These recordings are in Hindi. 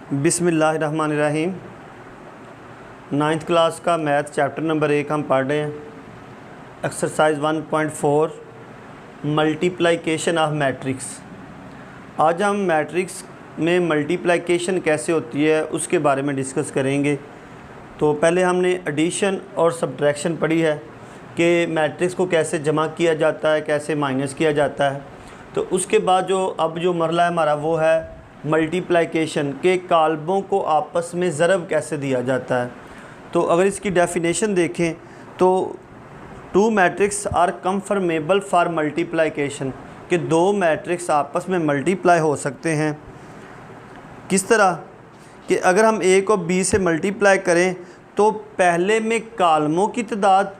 बिस्मिल्लाहिर्रहमानिर्रहीम। 9th क्लास का मैथ चैप्टर नंबर 1 हम पढ़ रहे हैं। Exercise 1.4 multiplication of matrix. आज हम मैट्रिक्स में मल्टीप्लिकेशन कैसे होती है उसके बारे में डिस्कस करेंगे। तो पहले हमने एडिशन और सब्ट्रैक्शन पढ़ी है कि मैट्रिक्स को कैसे जमा किया जाता है, कैसे माइनस किया जाता है। तो उसके बाद जो मरला है हमारा वो है मल्टीप्लिकेशन के काल्बों को आपस में ज़रब कैसे दिया जाता है। तो अगर इसकी डेफिनेशन देखें तो two matrix are conformable for multiplication, कि दो मैट्रिक्स आपस में मल्टीप्लाई हो सकते हैं। किस तरह कि अगर हम ए को बी से मल्टीप्लाई करें तो पहले में कालमों की तादाद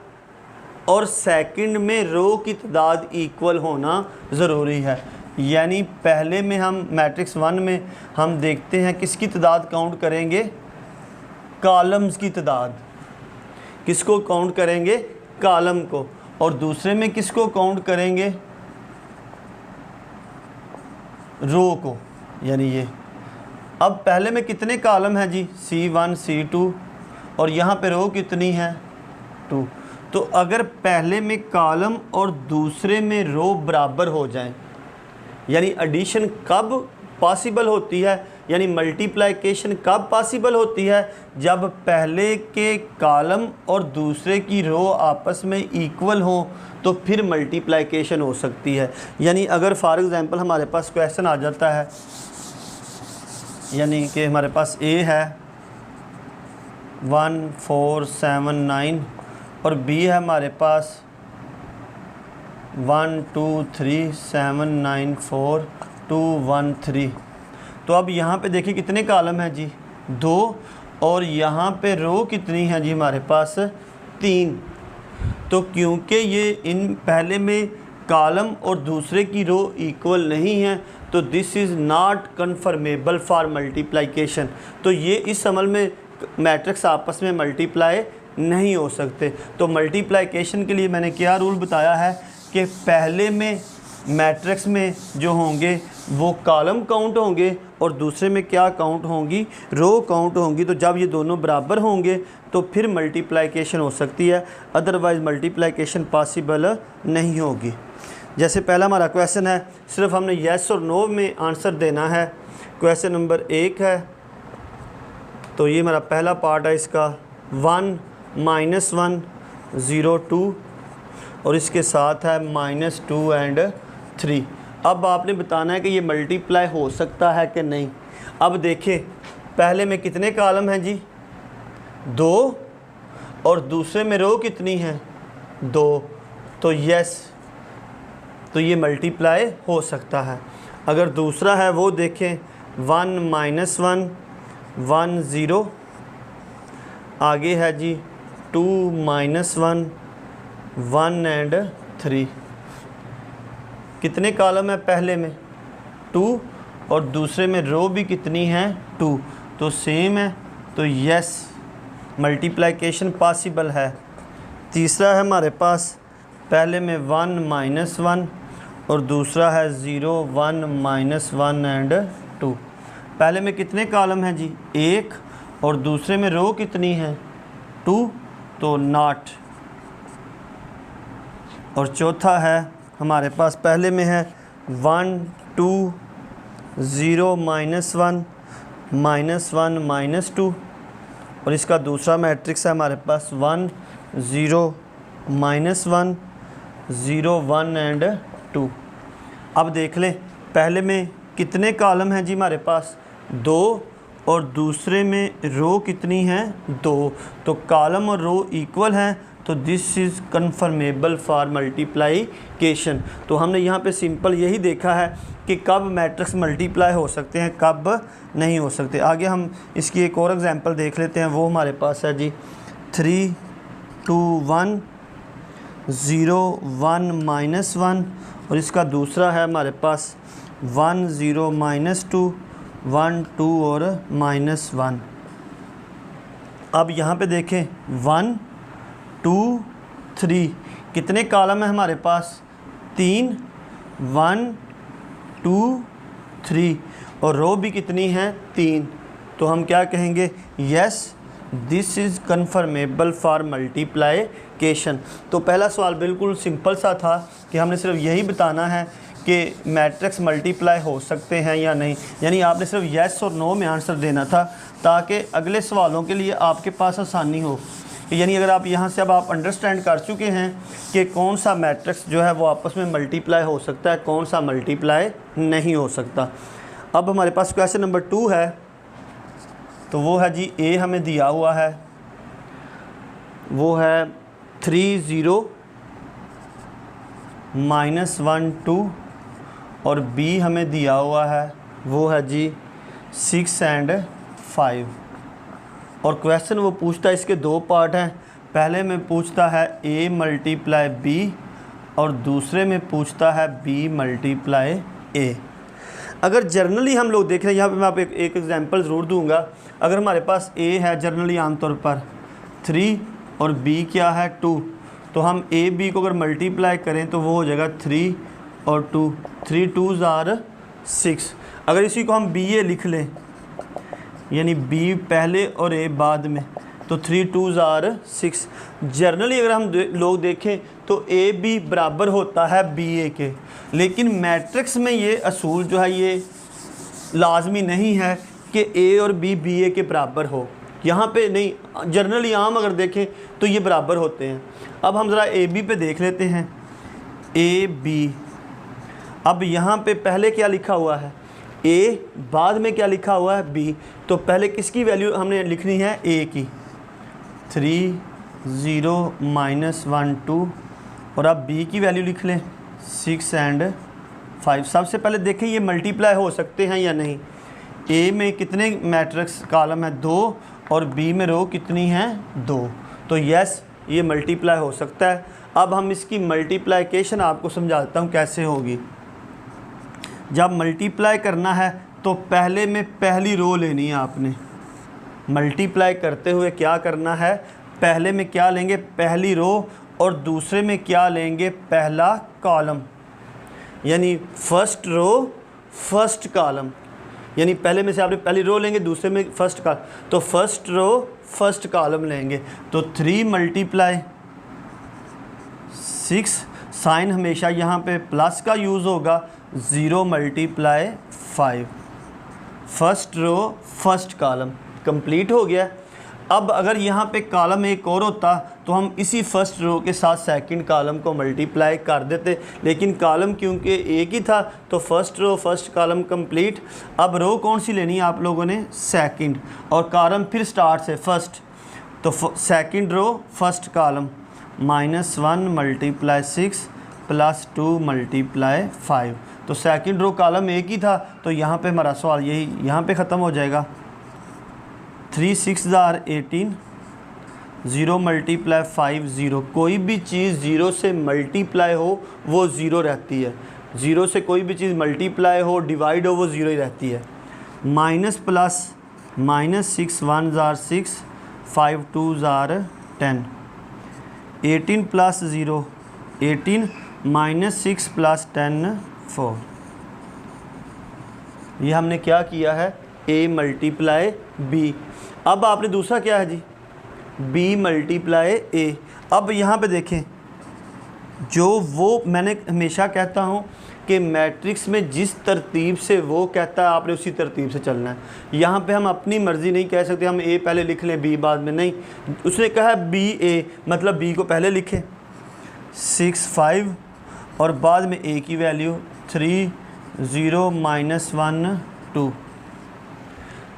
और सेकंड में रो की तादाद इक्वल होना ज़रूरी है। यानी पहले में हम मैट्रिक्स 1 में हम देखते हैं किसकी तादाद काउंट करेंगे, कॉलम्स की तादाद। किसको काउंट करेंगे, कॉलम को। और दूसरे में किसको काउंट करेंगे, रो को, यानी ये। अब पहले में कितने कॉलम हैं जी, C1 C2, और यहाँ पे रो कितनी है 2। तो अगर पहले में कॉलम और दूसरे में रो बराबर हो जाएं, यानी एडिशन कब पॉसिबल होती है, यानी मल्टीप्लिकेशन कब पॉसिबल होती है, जब पहले के कॉलम और दूसरे की रो आपस में इक्वल हो तो फिर मल्टीप्लिकेशन हो सकती है। यानी अगर फॉर एग्ज़ाम्पल हमारे पास क्वेश्चन आ जाता है, यानी कि हमारे पास ए है 1 4 7 9 और बी है हमारे पास 1 2 3 7 9 4 2 1 3। तो अब यहाँ पे देखिए कितने कॉलम हैं जी, 2, और यहाँ पे रो कितनी है जी हमारे पास 3। तो क्योंकि ये इन पहले में कॉलम और दूसरे की रो इक्वल नहीं है तो this is not conformable for multiplication. तो ये इस अमल में मैट्रिक्स आपस में मल्टीप्लाई नहीं हो सकते। तो मल्टीप्लिकेशन के लिए मैंने क्या रूल बताया है कि पहले में मैट्रिक्स में जो होंगे वो कॉलम काउंट होंगे और दूसरे में क्या काउंट होंगी, रो काउंट होंगी। तो जब ये दोनों बराबर होंगे तो फिर मल्टीप्लिकेशन हो सकती है, अदरवाइज़ मल्टीप्लिकेशन पॉसिबल नहीं होगी। जैसे पहला हमारा क्वेश्चन है, सिर्फ हमने येस और नो में आंसर देना है। क्वेश्चन नंबर 1 है, तो ये हमारा पहला पार्ट है इसका 1 -1 0 2, और इसके साथ है -2 एंड 3। अब आपने बताना है कि ये मल्टीप्लाई हो सकता है कि नहीं। अब देखें पहले में कितने कॉलम हैं जी, 2, और दूसरे में रो कितनी है 2। तो यस, तो ये मल्टीप्लाई हो सकता है। अगर दूसरा है वो देखें 1 -1 1 0, आगे है जी 2 -1 1 एंड 3। कितने कॉलम है पहले में 2, और दूसरे में रो भी कितनी है 2, तो सेम है। तो यस, मल्टीप्लिकेशन पॉसिबल है। तीसरा है हमारे पास, पहले में 1 -1 और दूसरा है 0 1 -1 एंड 2। पहले में कितने कॉलम हैं जी 1, और दूसरे में रो कितनी है 2, तो नॉट। और चौथा है हमारे पास, पहले में है 1 2 0 -1 -1 -2, और इसका दूसरा मैट्रिक्स है हमारे पास 1 0 -1 0 1 एंड 2। अब देख लें पहले में कितने कॉलम हैं जी हमारे पास 2, और दूसरे में रो कितनी है 2। तो कॉलम और रो इक्वल हैं, तो this is conformable for multiplication. तो हमने यहाँ पे सिंपल यही देखा है कि कब मैट्रिक्स मल्टीप्लाई हो सकते हैं, कब नहीं हो सकते। आगे हम इसकी एक और एग्जांपल देख लेते हैं। वो हमारे पास है जी 3 2 1 0 1 -1, और इसका दूसरा है हमारे पास 1 0 -2 1 2 और -1। अब यहाँ पे देखें 1 2 3, कितने कॉलम है हमारे पास 3 1 2 3, और रो भी कितनी है 3। तो हम क्या कहेंगे, yes this is conformable for multiplication. तो पहला सवाल बिल्कुल सिंपल सा था कि हमने सिर्फ यही बताना है कि मैट्रिक्स मल्टीप्लाई हो सकते हैं या नहीं, यानी आपने सिर्फ येस और नो में आंसर देना था ताकि अगले सवालों के लिए आपके पास आसानी हो। यानी अगर आप यहाँ से अब आप अंडरस्टैंड कर चुके हैं कि कौन सा मैट्रिक्स जो है वो आपस में मल्टीप्लाई हो सकता है, कौन सा मल्टीप्लाई नहीं हो सकता। अब हमारे पास क्वेश्चन नंबर 2 है, तो वो है जी ए हमें दिया हुआ है, वो है 3 0 -1 2 और बी हमें दिया हुआ है वो है जी 6 and 5। और क्वेश्चन वो पूछता है, इसके 2 पार्ट हैं। पहले में पूछता है a मल्टीप्लाई बी और दूसरे में पूछता है b मल्टीप्लाई a। अगर जर्नली हम लोग देख रहे हैं, यहाँ पे मैं आप एक एग्जांपल ज़रूर दूंगा। अगर हमारे पास a है जर्नली आमतौर पर 3 और b क्या है 2, तो हम a b को अगर मल्टीप्लाई करें तो वो हो जाएगा 3 और 2, 3 2s are 6। अगर इसी को हम b a लिख लें, यानी b पहले और a बाद में, तो 3 2s are 6। जर्नली अगर हम लोग देखें तो a b बराबर होता है b a के, लेकिन मैट्रिक्स में ये असूल जो है ये लाजमी नहीं है कि a और b b a के बराबर हो। यहाँ पे नहीं, जर्नली आम अगर देखें तो ये बराबर होते हैं। अब हम ज़रा a b पे देख लेते हैं, a b। अब यहाँ पे पहले क्या लिखा हुआ है a, बाद में क्या लिखा हुआ है b, तो पहले किसकी वैल्यू हमने लिखनी है a की, 3 0 -1 2 और अब b की वैल्यू लिख लें 6 and 5। सबसे पहले देखें ये मल्टीप्लाई हो सकते हैं या नहीं। a में कितने मैट्रिक्स कॉलम है 2 और b में रो कितनी है 2, तो यस ये मल्टीप्लाई हो सकता है। अब हम इसकी मल्टीप्लाइकेशन आपको समझाता हूँ कैसे होगी। जब मल्टीप्लाई करना है तो पहले में पहली रो लेनी है आपने। मल्टीप्लाई करते हुए क्या करना है, पहले में क्या लेंगे, पहली रो, और दूसरे में क्या लेंगे, पहला कॉलम, यानी फर्स्ट रो फर्स्ट कॉलम। यानी पहले में से आपने पहली रो लेंगे, दूसरे में फर्स्ट कॉलम, तो फर्स्ट रो फर्स्ट कॉलम लेंगे। तो 3 मल्टीप्लाई 6, साइन हमेशा यहाँ पे प्लस का यूज़ होगा, 0 multiply 5, first row first column complete हो गया। अब अगर यहाँ पे कॉलम एक और होता तो हम इसी फर्स्ट रो के साथ सेकंड कॉलम को मल्टीप्लाई कर देते, लेकिन कॉलम क्योंकि एक ही था तो first row first column complete. अब रो कौन सी लेनी है आप लोगों ने, सेकंड, और कॉलम फिर स्टार्ट से फर्स्ट, तो second row first column -1 multiply 6 +2 multiply 5। तो सेकंड रो कॉलम एक ही था, तो यहाँ पे हमारा सवाल यही यहाँ पे ख़त्म हो जाएगा। 3 6s are 18, 0 मल्टीप्लाई 5 0। कोई भी चीज़ 0 से मल्टीप्लाई हो वो 0 रहती है, 0 से कोई भी चीज़ मल्टीप्लाई हो डिवाइड हो वो 0 ही रहती है। Minus plus, -6 1s are 6, 5 2s are 10, 18 + 0 18, -6 + 10 4। ये हमने क्या किया है, a मल्टीप्लाई b। अब आपने दूसरा क्या है जी, b मल्टीप्लाई a। अब यहाँ पे देखें, जो वो मैंने हमेशा कहता हूँ कि मैट्रिक्स में जिस तरतीब से वो कहता है आपने उसी तरतीब से चलना है। यहाँ पे हम अपनी मर्ज़ी नहीं कह सकते हम a पहले लिख लें b बाद में, नहीं। उसने कहा b a, मतलब b को पहले लिखें 6 5 और बाद में a की वैल्यू 3 0 -1 2।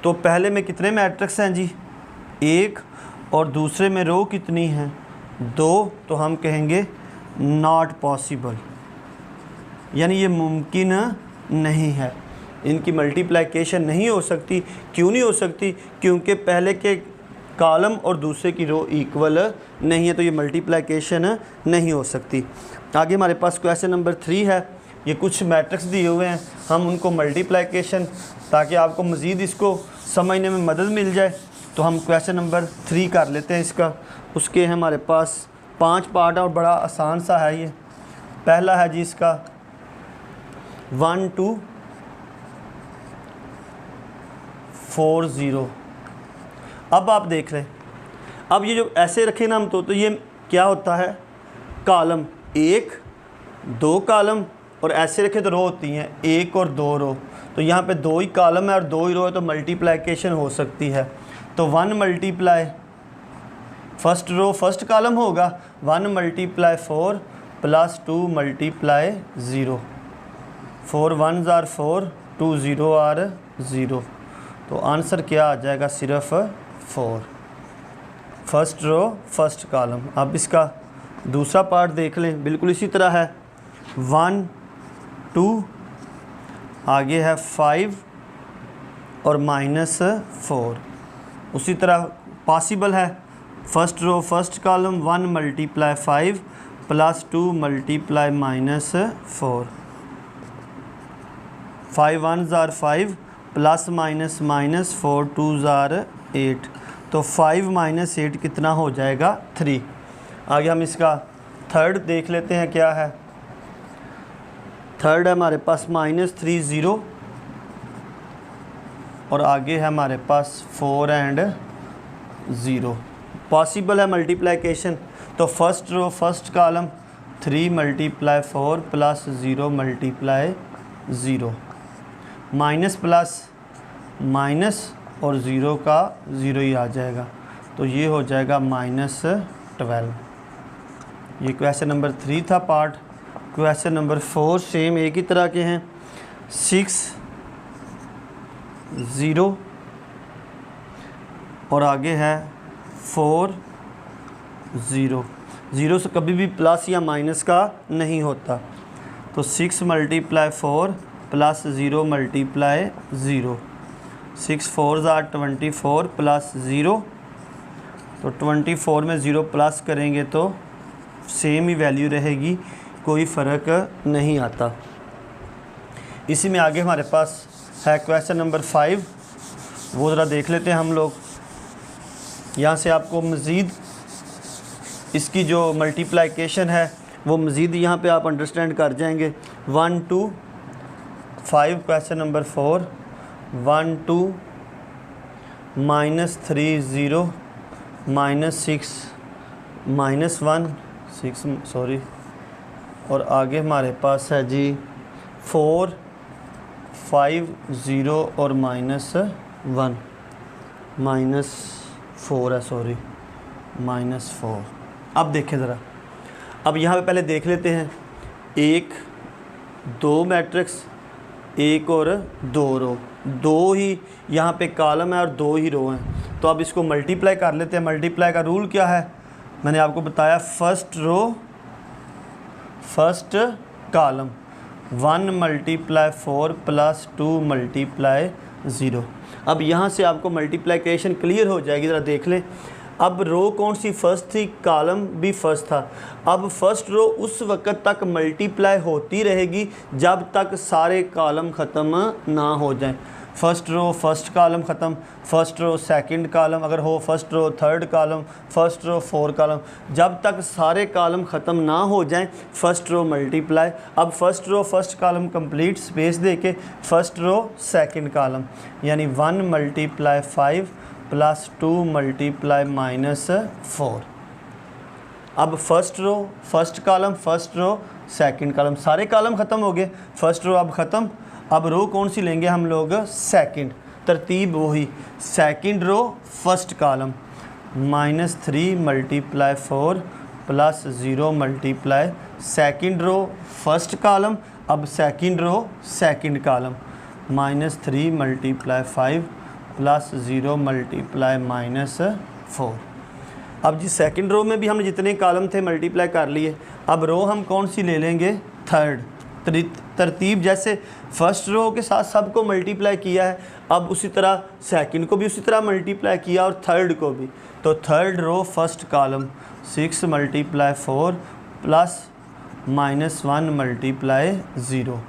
तो पहले में कितने मैट्रिक्स हैं जी, 1, और दूसरे में रो कितनी हैं 2, तो हम कहेंगे नॉट पॉसिबल, यानी ये मुमकिन नहीं है, इनकी मल्टीप्लिकेशन नहीं हो सकती। क्यों नहीं हो सकती, क्योंकि पहले के कॉलम और दूसरे की रो इक्वल नहीं है, तो ये मल्टीप्लिकेशन नहीं हो सकती। आगे हमारे पास क्वेश्चन नंबर 3 है। ये कुछ मैट्रिक्स दिए हुए हैं, हम उनको मल्टीप्लिकेशन, ताकि आपको मज़ीद इसको समझने में मदद मिल जाए, तो हम क्वेश्चन नंबर 3 कर लेते हैं इसका। उसके हमारे पास 5 पार्ट है और बड़ा आसान सा है ये। पहला है जी इसका 1 2 4 0। अब आप देख रहे, अब ये जो ऐसे रखे ना हम तो ये क्या होता है, कॉलम 1 2 कॉलम, और ऐसे रखे तो रो होती हैं 1 और 2 रो। तो यहाँ पे 2 ही कॉलम है और 2 ही रो है, तो मल्टीप्लिकेशन हो सकती है। तो 1 multiply first row first column होगा, 1 multiply 4 plus 2 multiply 0। 4 1s are 4, 2 0 are 0। तो आंसर क्या आ जाएगा, सिर्फ 4। First row first column. अब इसका दूसरा पार्ट देख लें, बिल्कुल इसी तरह है। 1 2 आगे है 5 और -4। उसी तरह पॉसिबल है, first row first column 1 multiply 5 plus 2 multiply -4। 5 1s are 5 plus minus minus 4 2s are 8। तो 5 - 8 कितना हो जाएगा, 3। आगे हम इसका थर्ड देख लेते हैं क्या है। थर्ड है हमारे पास -3 0 और आगे है हमारे पास 4 एंड 0। पॉसिबल है मल्टीप्लिकेशन, तो first row first column 3 multiply 4 plus 0 multiply 0। Minus plus minus और 0 का 0 ही आ जाएगा, तो ये हो जाएगा -12। ये क्वेश्चन नंबर 3 था पार्ट। क्वेश्चन नंबर 4 सेम एक ही तरह के हैं। 6 0 और आगे है 4 0। 0 से कभी भी प्लस या माइनस का नहीं होता, तो 6 multiply 4 plus 0 multiply 0। 6 4s are 24 plus 0। तो 24 में 0 प्लस करेंगे तो सेम ही वैल्यू रहेगी, कोई फ़र्क नहीं आता। इसी में आगे हमारे पास है क्वेश्चन नंबर 5, वो ज़रा देख लेते हैं हम लोग। यहाँ से आपको मज़ीद इसकी जो मल्टीप्लिकेशन है वो मज़ीद यहाँ पे आप अंडरस्टैंड कर जाएंगे। 1 2 5 क्वेश्चन नंबर 4 1 2 -3 0 -6 -1 6 सॉरी, और आगे हमारे पास है जी 4 5 0 और -1 -4 है सॉरी -4। अब देखें ज़रा, अब यहाँ पे पहले देख लेते हैं 1 2 मैट्रिक्स 1 और 2 रो, 2 ही यहाँ पे कॉलम है और 2 ही रो हैं। तो अब इसको मल्टीप्लाई कर लेते हैं। मल्टीप्लाई का रूल क्या है, मैंने आपको बताया, first row first column 1 multiply 4 plus 2 multiply 0। अब यहाँ से आपको मल्टीप्लिकेशन क्लियर हो जाएगी, ज़रा देख लें। अब रो कौन सी फर्स्ट थी, कॉलम भी फर्स्ट था। अब फर्स्ट रो उस वक्त तक मल्टीप्लाई होती रहेगी जब तक सारे कॉलम ख़त्म ना हो जाएं। फर्स्ट रो फर्स्ट कॉलम ख़त्म, फर्स्ट रो सेकंड कॉलम अगर हो, first row third column, first row 4 column, जब तक सारे कॉलम ख़त्म ना हो जाएं फर्स्ट रो मल्टीप्लाई। अब first row first column complete space दे के फर्स्ट रो सेकंड कॉलम, यानी 1 मल्टीप्लाई 5 प्लस 2 मल्टीप्लाई -4। अब first row first column first row second column, सारे कॉलम ख़त्म हो गए, फर्स्ट रो अब ख़त्म। अब रो कौन सी लेंगे हम लोग, सेकंड, तरतीब वही, second row first column -3 multiply 4 plus 0 multiply second row first column. अब second row second column -3 multiply 5 plus 0 multiply -4। अब जी सेकंड रो में भी हमने जितने कॉलम थे मल्टीप्लाई कर लिए। अब रो हम कौन सी ले लेंगे, थर्ड। तरतीब जैसे फर्स्ट रो के साथ सबको मल्टीप्लाई किया है, अब उसी तरह सेकंड को भी उसी तरह मल्टीप्लाई किया और थर्ड को भी। तो third row first column 6 multiply 4 plus -1 multiply 0।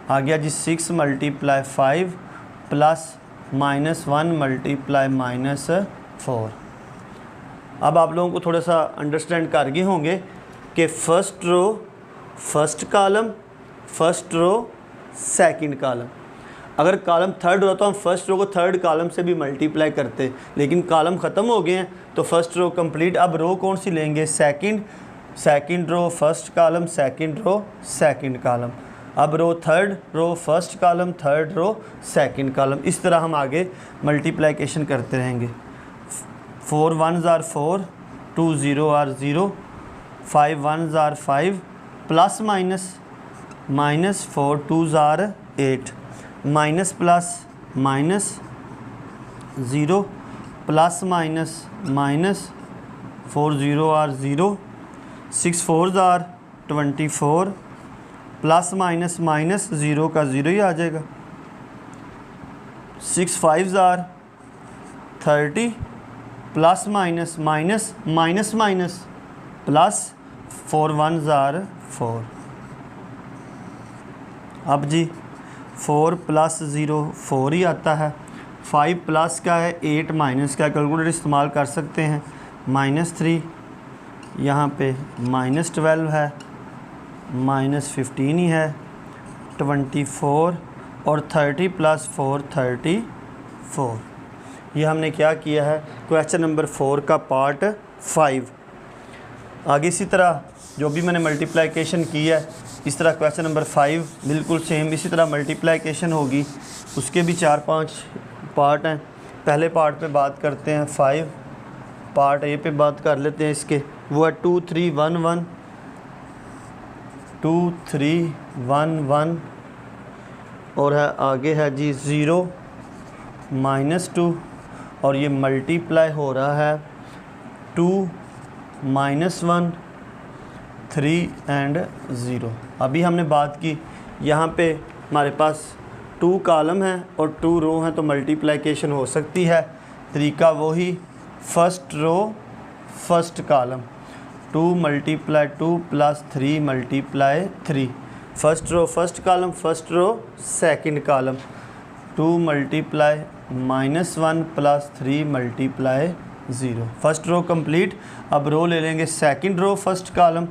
आ गया जी 6 मल्टीप्लाई 5 प्लस -1 मल्टीप्लाई -4। अब आप लोगों को थोड़ा सा अंडरस्टैंड कर गए होंगे कि first row first column first row second column. अगर कॉलम थर्ड रो तो हम फर्स्ट रो को थर्ड कॉलम से भी मल्टीप्लाई करते, लेकिन कॉलम ख़त्म हो गए हैं तो फर्स्ट रो कंप्लीट। अब रो कौन सी लेंगे, second row first column, second row second column. अब row third row first column, third row second column. इस तरह हम आगे मल्टीप्लिकेशन करते रहेंगे। 4 1s are 4, 2 0 are 0, 5 1s are 5, plus minus 4 2s are 8, minus plus minus 0, plus minus 4 0 are 0, 6 4s are 24, plus minus 0 का 0 ही आ जाएगा, 6 5s are 30, plus minus plus 4 1s are 4। अब जी 4 प्लस 0 4 ही आता है, 5 प्लस का है 8 माइनस का, कैलकुलेटर इस्तेमाल कर सकते हैं, -3, यहाँ पे -12 है, -15 ही है, 24 और 30 प्लस 4 34। ये हमने क्या किया है, क्वेश्चन नंबर 4 का पार्ट 5। आगे इसी तरह जो भी मैंने मल्टीप्लिकेशन की है, इस तरह क्वेश्चन नंबर 5 बिल्कुल सेम इसी तरह मल्टीप्लिकेशन होगी। उसके भी 4-5 पार्ट हैं। पहले पार्ट पे बात करते हैं, 5 पार्ट ए पे बात कर लेते हैं इसके। वो है 2 3 1 1, 2 3 1 1 और है आगे है जी 0 -2 और ये मल्टीप्लाई हो रहा है 2 -1 3 एंड 0। अभी हमने बात की यहाँ पे हमारे पास 2 कॉलम हैं और 2 रो हैं तो मल्टीप्लिकेशन हो सकती है। तरीका वही, first row first column, 2 × 2 plus 3 × 3, first row first column, first row second column, 2 × -1 plus 3 × 0। First row complete. अब रो ले लेंगे second row first column,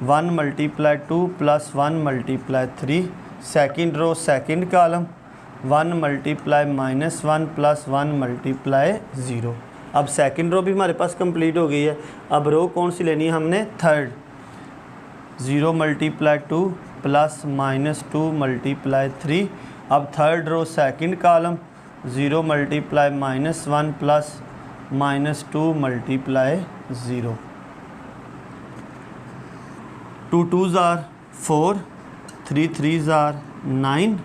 1 × 2 plus 1 × 3, second row second column, 1 × -1 plus 1 × 0। अब सेकंड रो भी हमारे पास कंप्लीट हो गई है। अब रो कौन सी लेनी है हमने, थर्ड, 0 × 2 प्लस -2 × 3। अब third row second column, 0 × -1 plus -2 × 0, 2 2s are 4, 3 3s are 9,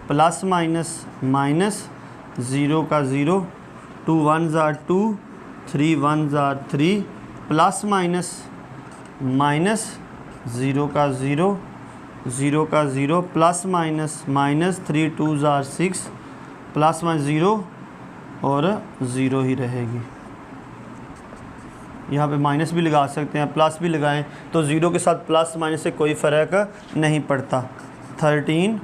plus minus 0 का 0, 2 1s are 2, 3 1s are 3, plus minus 0 का 0, 0 का 0, plus minus 3 2s are 6, plus minus 0 और 0 ही रहेगी। यहाँ पे माइनस भी लगा सकते हैं, प्लस भी लगाएं तो 0 के साथ प्लस माइनस से कोई फ़र्क नहीं पड़ता। 13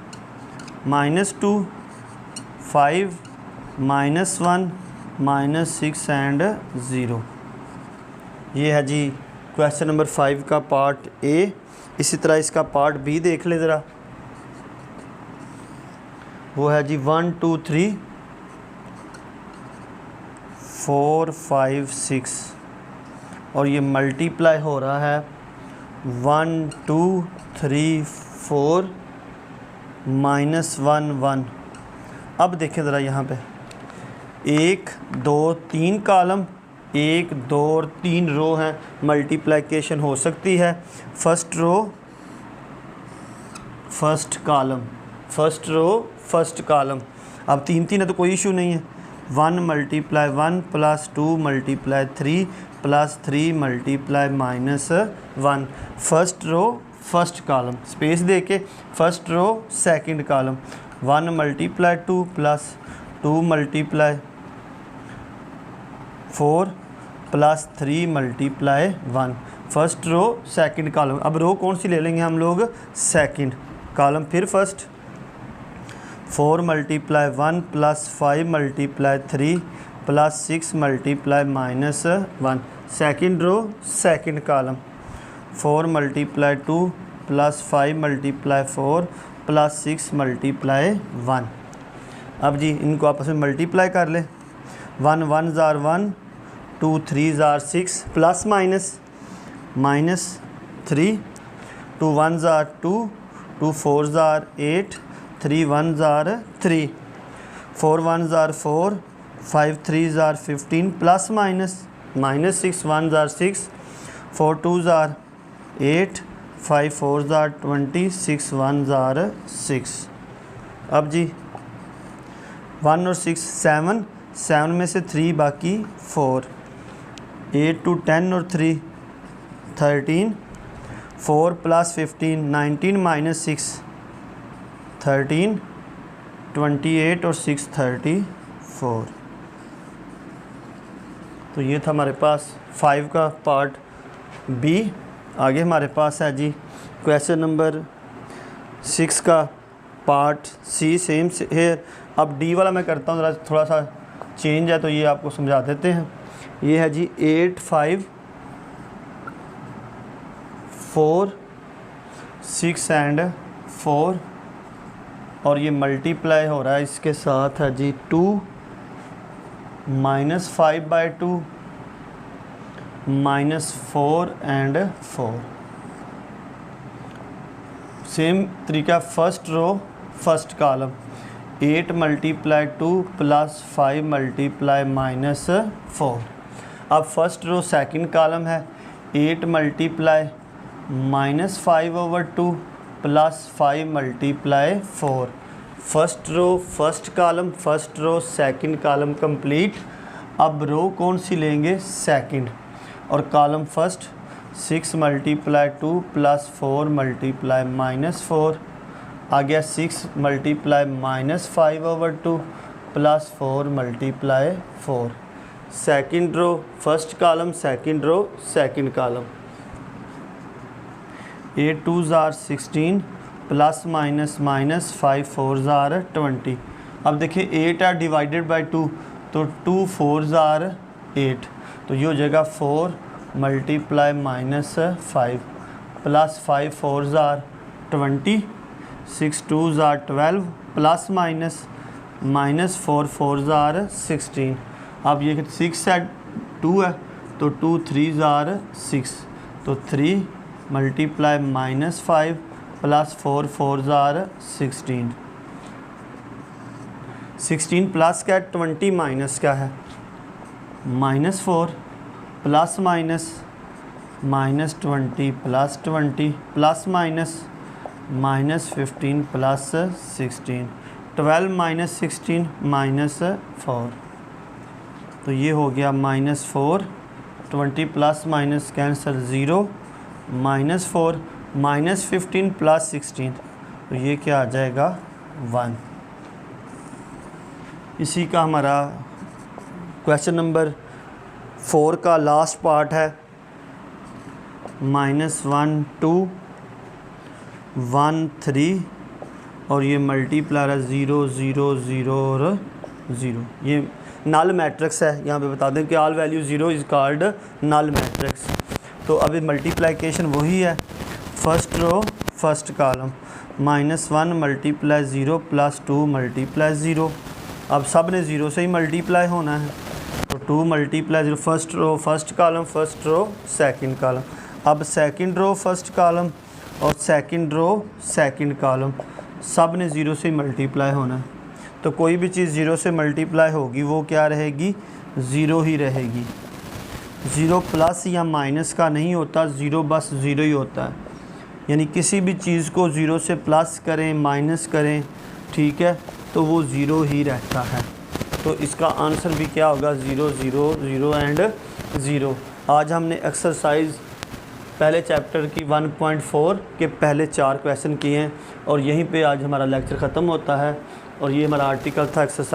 -2 5 -1 -6 एंड 0। ये है जी क्वेश्चन नंबर 5 का पार्ट ए। इसी तरह इसका पार्ट बी देख ले ज़रा। वो है जी 1 2 3 4 5 6 और ये मल्टीप्लाई हो रहा है 1 2 3 4 -1 1। अब देखें ज़रा यहाँ पे 1 2 3 कॉलम, 1 2 और 3 रो हैं, मल्टीप्लिकेशन हो सकती है। First row first column, first row first column. अब 3 3 है तो कोई इशू नहीं है। 1 × 1 plus 2 × 3 plus 3 × -1, first row first column, space दे के first row second column, 1 × 2 plus 2 × 4 plus 3 × 1, first row second column. अब रो कौन सी ले लेंगे हम लोग, सेकंड कॉलम, फिर first, 4 × 1 plus 5 × 3 plus 6 × -1, second row second column, 4 × 2 plus 5 × 4 plus 6 × 1। अब जी इनको आपस में मल्टीप्लाई कर ले। 1 1 jar 1, 2 3 jar 6, plus minus 3, 2 1 jar 2, 2 4 jar 8, 3 1 jar 3, 4 1 jar 4, 5 3 jar 15, plus minus 6 1 jar 6, 4 2 jar 8, 5 4 जार 20, 6 1 जार 6। अब जी 1 और 6 7, 7 में से 3 बाकी 4, 8 to 10 और 3 13, 4 प्लस 15 19 माइनस 6 13, 28 और 6 34। तो ये था हमारे पास 5 का पार्ट बी। आगे हमारे पास है जी क्वेश्चन नंबर 6 का पार्ट सी, सेम है। अब डी वाला मैं करता हूँ, ज़रा थोड़ा सा चेंज है तो ये आपको समझा देते हैं। ये है जी 8 5 4 6 एंड 4 और ये मल्टीप्लाई हो रहा है इसके साथ है जी 2 -5/2 -4 एंड 4। सेम तरीका फर्स्ट रो फर्स्ट कॉलम 8 × 2 + 5 × -4। अब फर्स्ट रो सेकंड कॉलम है 8 × -5/2 + 5 × 4। First row first column, first row second column complete. अब रो कौन सी लेंगे? सेकंड। और कॉलम फर्स्ट 6 × 2 + 4 × -4 आ गया 6 × -5/2 + 4 × 4। Second row first column, second row second column 8 2 जार 16 ± -5 4 जार 20। अब देखिए 8 है डिवाइडेड बाय 2 तो 2 4 जार 8 तो ये हो जाएगा 4 × -5 + 5 4 जार 20, 6 2 जार 12 ± -4 4 जार 16। अब ये 6 है 2 है तो 2 3 जार 6 तो 3 × -5 + 4 4 जार 16। 16 प्लस क्या है 20 माइनस क्या है -4 plus minus -20 plus 20 plus -15 plus 16 12 - 16 -4 तो ये हो गया -4 20 प्लस माइनस कैंसर 0 -4 -15 प्लस 16 तो ये क्या आ जाएगा 1। इसी का हमारा क्वेश्चन नंबर 4 का लास्ट पार्ट है -1 2 1 3 और ये मल्टीप्लाई है 0 0 0 और 0। ये नल मैट्रिक्स है। यहाँ पे बता दें कि all value 0 is called null matrix. तो अभी मल्टीप्लिकेशन वही है फर्स्ट रो फर्स्ट कॉलम -1 × 0 + 2 × 0। अब सब ने 0 से ही मल्टीप्लाई होना है तो 2 × 0 first row first column first row second column. अब सेकंड रो फर्स्ट कॉलम और सेकंड रो सेकंड कॉलम सब ने 0 से ही मल्टीप्लाई होना है। तो कोई भी चीज़ 0 से मल्टीप्लाई होगी वो क्या रहेगी 0 ही रहेगी। 0 प्लस या माइनस का नहीं होता, 0 बस 0 ही होता है। यानी किसी भी चीज़ को 0 से प्लस करें माइनस करें ठीक है तो वो 0 ही रहता है। तो इसका आंसर भी क्या होगा 0 0 0 एंड 0। आज हमने एक्सरसाइज पहले चैप्टर की 1.4 के पहले 4 क्वेश्चन किए हैं और यहीं पे आज हमारा लेक्चर ख़त्म होता है। और ये हमारा आर्टिकल था एक्सरसाइज